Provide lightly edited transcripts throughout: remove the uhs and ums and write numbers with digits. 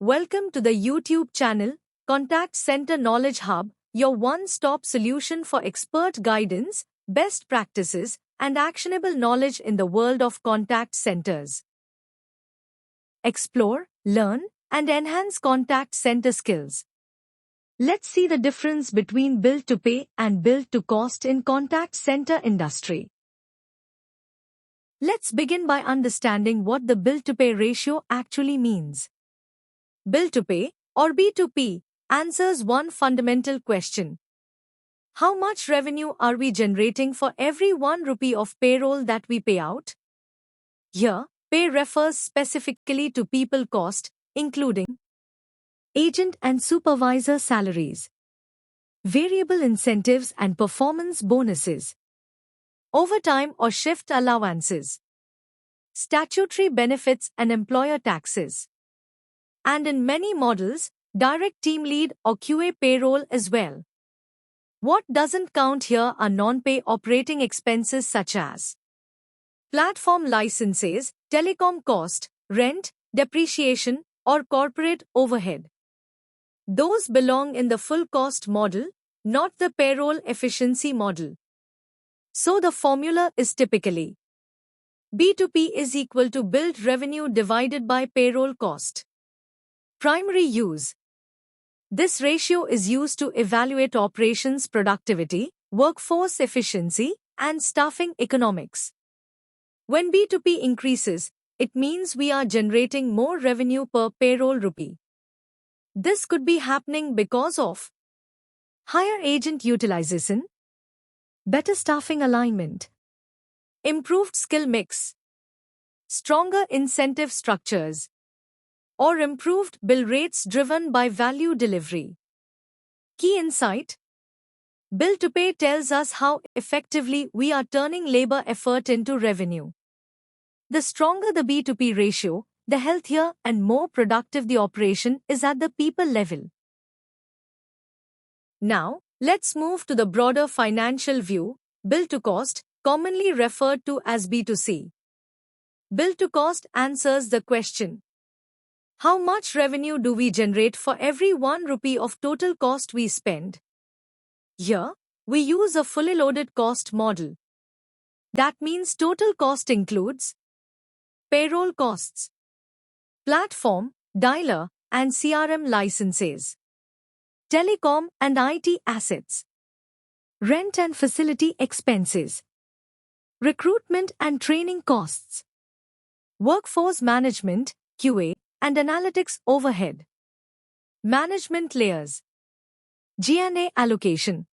Welcome to the YouTube channel, Contact Center Knowledge Hub, your one-stop solution for expert guidance, best practices, and actionable knowledge in the world of contact centers. Explore, learn, and enhance contact center skills. Let's see the difference between build to pay and build to cost in contact center industry. Let's begin by understanding what the bill to pay ratio actually means. Bill to pay, or B2P, answers one fundamental question. How much revenue are we generating for every 1 rupee of payroll that we pay out? Here, pay refers specifically to people cost, including agent and supervisor salaries, variable incentives and performance bonuses, overtime or shift allowances, statutory benefits and employer taxes, and in many models, direct team lead or QA payroll as well. What doesn't count here are non-pay operating expenses such as platform licenses, telecom cost, rent, depreciation, or corporate overhead. Those belong in the full cost model, not the payroll efficiency model. So the formula is typically B2P is equal to billed revenue divided by payroll cost. Primary use. This ratio is used to evaluate operations productivity, workforce efficiency, and staffing economics. When B2P increases, it means we are generating more revenue per payroll rupee. This could be happening because of higher agent utilization, better staffing alignment, improved skill mix, stronger incentive structures, or improved bill rates driven by value delivery. Key insight: bill to pay tells us how effectively we are turning labor effort into revenue. The stronger the B2P ratio, the healthier and more productive the operation is at the people level. Now, let's move to the broader financial view, bill to cost, commonly referred to as B2C. Bill to cost answers the question: how much revenue do we generate for every 1 rupee of total cost we spend? Here, we use a fully loaded cost model. That means total cost includes payroll costs, platform, dialer, and CRM licenses, telecom and IT assets, rent and facility expenses, recruitment and training costs, workforce management, QA, and analytics overhead, management layers, G&A allocation,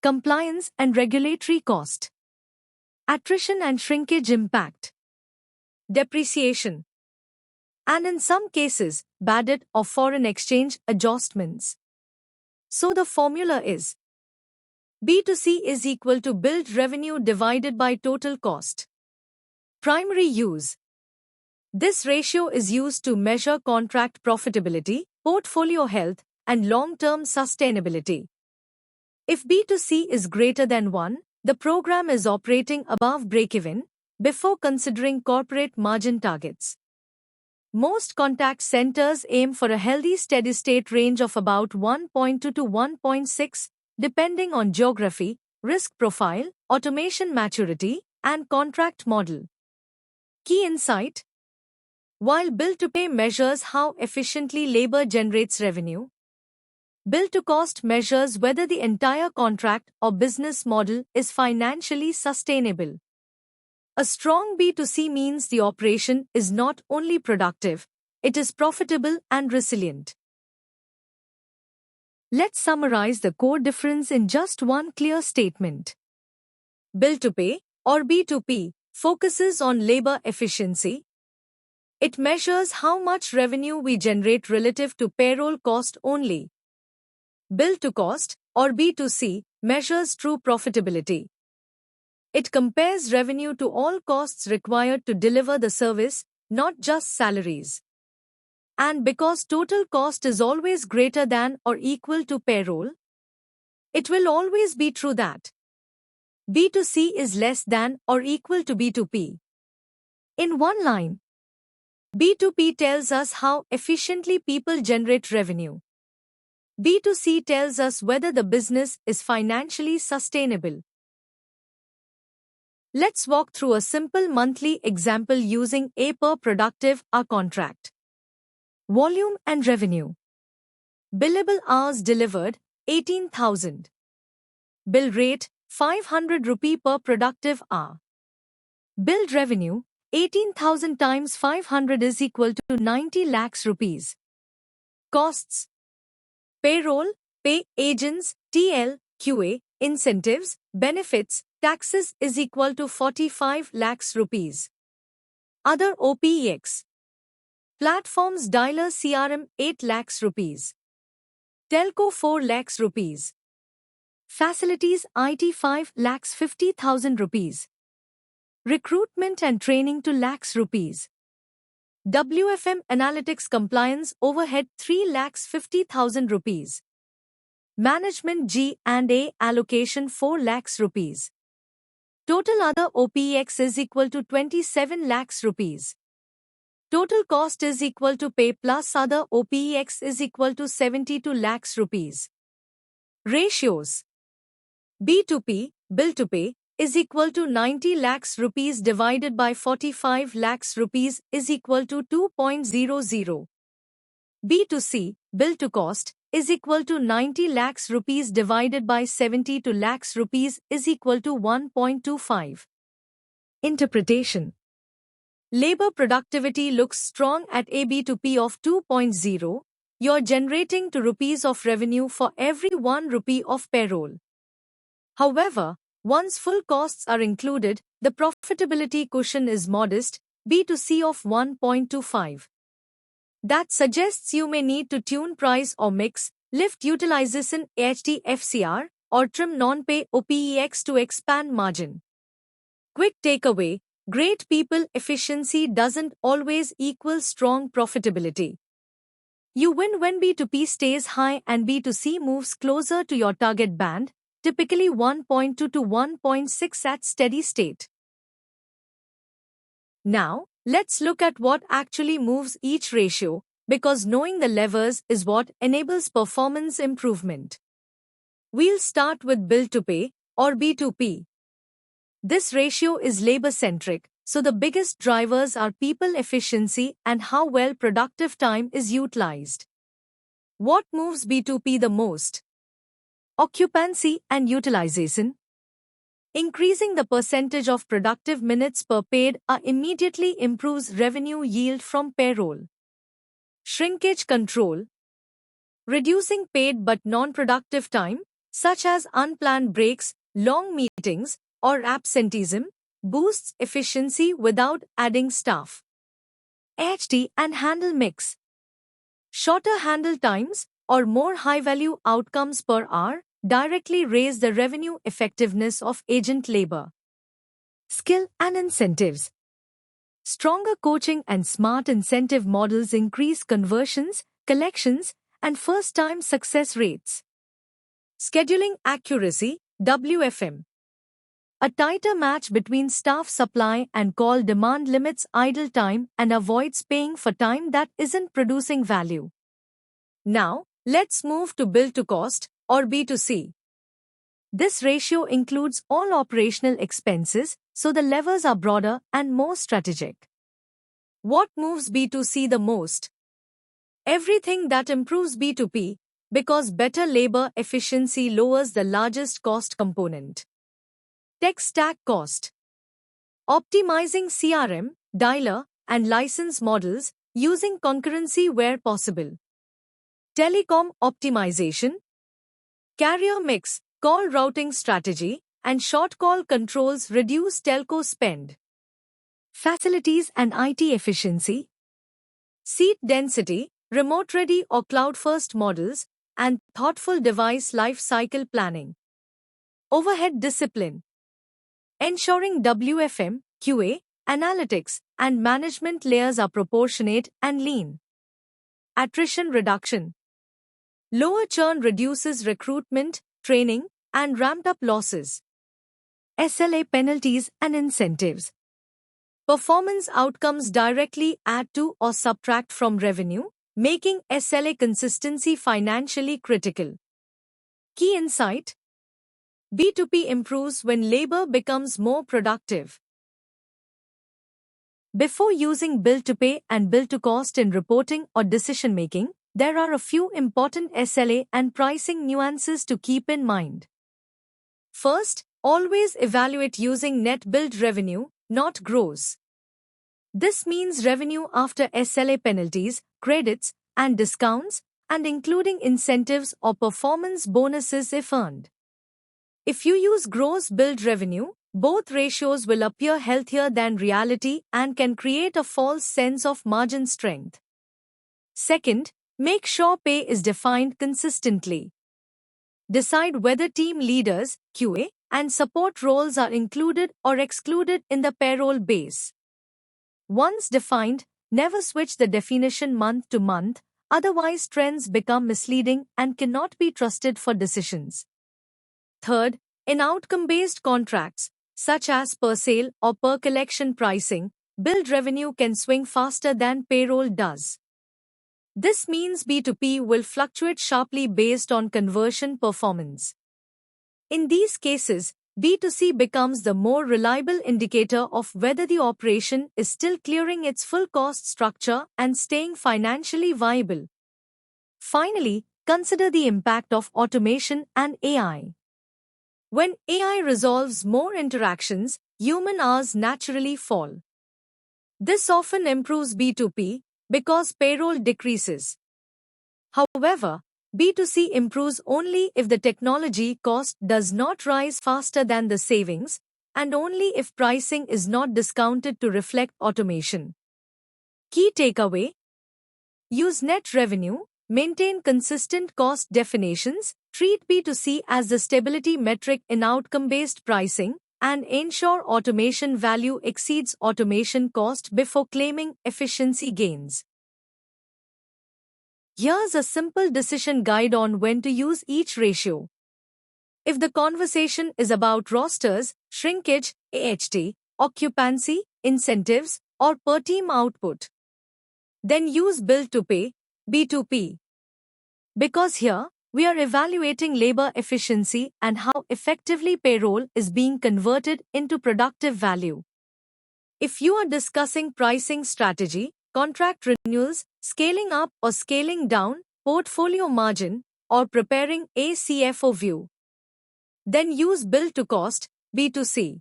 compliance and regulatory cost, attrition and shrinkage impact, depreciation, and in some cases, bad debt or foreign exchange adjustments. So the formula is B2C is equal to billed revenue divided by total cost. Primary use. This ratio is used to measure contract profitability, portfolio health, and long-term sustainability. If B2C is greater than 1, the program is operating above break-even before considering corporate margin targets. Most contact centers aim for a healthy steady-state range of about 1.2 to 1.6, depending on geography, risk profile, automation maturity, and contract model. Key insight: while bill to pay measures how efficiently labor generates revenue, bill to cost measures whether the entire contract or business model is financially sustainable. A strong B2C means the operation is not only productive, it is profitable and resilient. Let's summarize the core difference in just one clear statement. Bill to pay, or B2P, focuses on labor efficiency. It measures how much revenue we generate relative to payroll cost only. Bill to cost, or B2C, measures true profitability. It compares revenue to all costs required to deliver the service, not just salaries. And because total cost is always greater than or equal to payroll, it will always be true that B2C is less than or equal to B2P. In one line, B2P tells us how efficiently people generate revenue. B2C tells us whether the business is financially sustainable. Let's walk through a simple monthly example using a per productive hour contract. Volume and revenue. Billable hours delivered 18,000. Bill rate 500 rupee per productive hour. Billed revenue 18,000 times 500 is equal to 90 lakhs rupees. Costs. Payroll, pay agents, TL, QA, incentives, benefits, taxes is equal to 45 lakhs rupees. Other OPEX. Platforms dialer CRM 8 lakhs rupees. Telco 4 lakhs rupees. Facilities IT 5 lakhs 50,000 rupees. Recruitment and training 2 lakhs rupees. WFM analytics compliance overhead 3 lakhs 50,000 rupees. Management G&A allocation 4 lakhs rupees. Total other OPEX is equal to 27 lakhs rupees. Total cost is equal to pay plus other OPEX is equal to 72 lakhs rupees. Ratios. B2P, bill to pay, is equal to 90 lakhs rupees divided by 45 lakhs rupees is equal to 2.00. B2C, bill to cost, is equal to 90 lakhs rupees divided by 72 lakhs rupees is equal to 1.25. Interpretation. Labor productivity looks strong at a B2P of 2.0. You're generating 2 rupees of revenue for every 1 rupee of payroll. However, once full costs are included, the profitability cushion is modest, B2C of 1.25. That suggests you may need to tune price or mix, lift utilization HT/FCR, or trim non-pay OPEX to expand margin. Quick takeaway: great people efficiency doesn't always equal strong profitability. You win when B2P stays high and B2C moves closer to your target band, typically 1.2 to 1.6 at steady state. Now, let's look at what actually moves each ratio, because knowing the levers is what enables performance improvement. We'll start with bill to pay, or B2P. This ratio is labor-centric, so the biggest drivers are people efficiency and how well productive time is utilized. What moves B2P the most? Occupancy and utilization. Increasing the percentage of productive minutes per paid hour immediately improves revenue yield from payroll. Shrinkage control. Reducing paid but non-productive time, such as unplanned breaks, long meetings, or absenteeism, boosts efficiency without adding staff. HT and handle mix. Shorter handle times, or more high-value outcomes per hour, directly raise the revenue effectiveness of agent labor. Skill and incentives. Stronger coaching and smart incentive models increase conversions, collections, and first-time success rates. Scheduling accuracy, WFM. A tighter match between staff supply and call demand limits idle time and avoids paying for time that isn't producing value. Now, let's move to bill to cost, or B2C. This ratio includes all operational expenses, so the levers are broader and more strategic. What moves B2C the most? Everything that improves B2P, because better labor efficiency lowers the largest cost component. Tech stack cost. Optimizing CRM, dialer, and license models, using concurrency where possible. Telecom optimization. Carrier mix, call routing strategy, and short call controls reduce telco spend. Facilities and IT efficiency. Seat density, remote-ready or cloud-first models, and thoughtful device life cycle planning. Overhead discipline. Ensuring WFM, QA, analytics, and management layers are proportionate and lean. Attrition reduction. Lower churn reduces recruitment, training, and ramped-up losses. SLA penalties and incentives. Performance outcomes directly add to or subtract from revenue, making SLA consistency financially critical. Key insight: B2P improves when labor becomes more productive. Before using bill to pay and bill to cost in reporting or decision making, there are a few important SLA and pricing nuances to keep in mind. First, always evaluate using net billed revenue, not gross. This means revenue after SLA penalties, credits, and discounts, and including incentives or performance bonuses if earned. If you use gross billed revenue, both ratios will appear healthier than reality and can create a false sense of margin strength. Second, make sure pay is defined consistently. Decide whether team leaders, QA, and support roles are included or excluded in the payroll base. Once defined, never switch the definition month to month, otherwise trends become misleading and cannot be trusted for decisions. Third, in outcome-based contracts, such as per sale or per collection pricing, billed revenue can swing faster than payroll does. This means B2P will fluctuate sharply based on conversion performance. In these cases, B2C becomes the more reliable indicator of whether the operation is still clearing its full cost structure and staying financially viable. Finally, consider the impact of automation and AI. When AI resolves more interactions, human hours naturally fall. This often improves B2P because payroll decreases. However, B2C improves only if the technology cost does not rise faster than the savings, and only if pricing is not discounted to reflect automation. Key takeaway: use net revenue, maintain consistent cost definitions, treat B2C as the stability metric in outcome-based pricing, and ensure automation value exceeds automation cost before claiming efficiency gains. Here's a simple decision guide on when to use each ratio. If the conversation is about rosters, shrinkage, AHT, occupancy, incentives, or per team output, then use bill to pay, B2P. Because here, we are evaluating labor efficiency and how effectively payroll is being converted into productive value. If you are discussing pricing strategy, contract renewals, scaling up or scaling down, portfolio margin, or preparing a CFO view, then use bill to cost, B2C.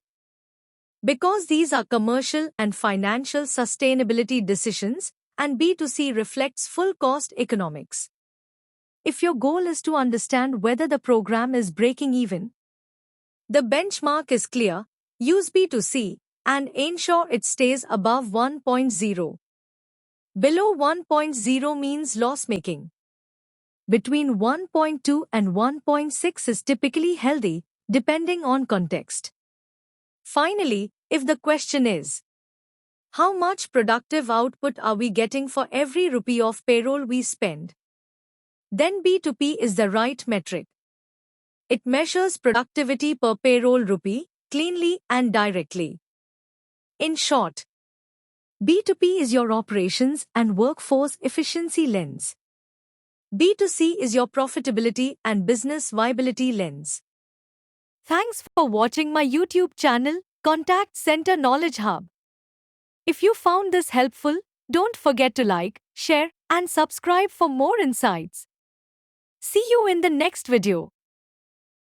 Because these are commercial and financial sustainability decisions, and B2C reflects full cost economics. If your goal is to understand whether the program is breaking even, the benchmark is clear, use B2C and ensure it stays above 1.0. Below 1.0 means loss-making. Between 1.2 and 1.6 is typically healthy, depending on context. Finally, if the question is, how much productive output are we getting for every rupee of payroll we spend? Then B2P is the right metric. It measures productivity per payroll rupee, cleanly and directly. In short, B2P is your operations and workforce efficiency lens. B2C is your profitability and business viability lens. Thanks for watching my YouTube channel, Contact Center Knowledge Hub. If you found this helpful, don't forget to like, share, and subscribe for more insights. See you in the next video.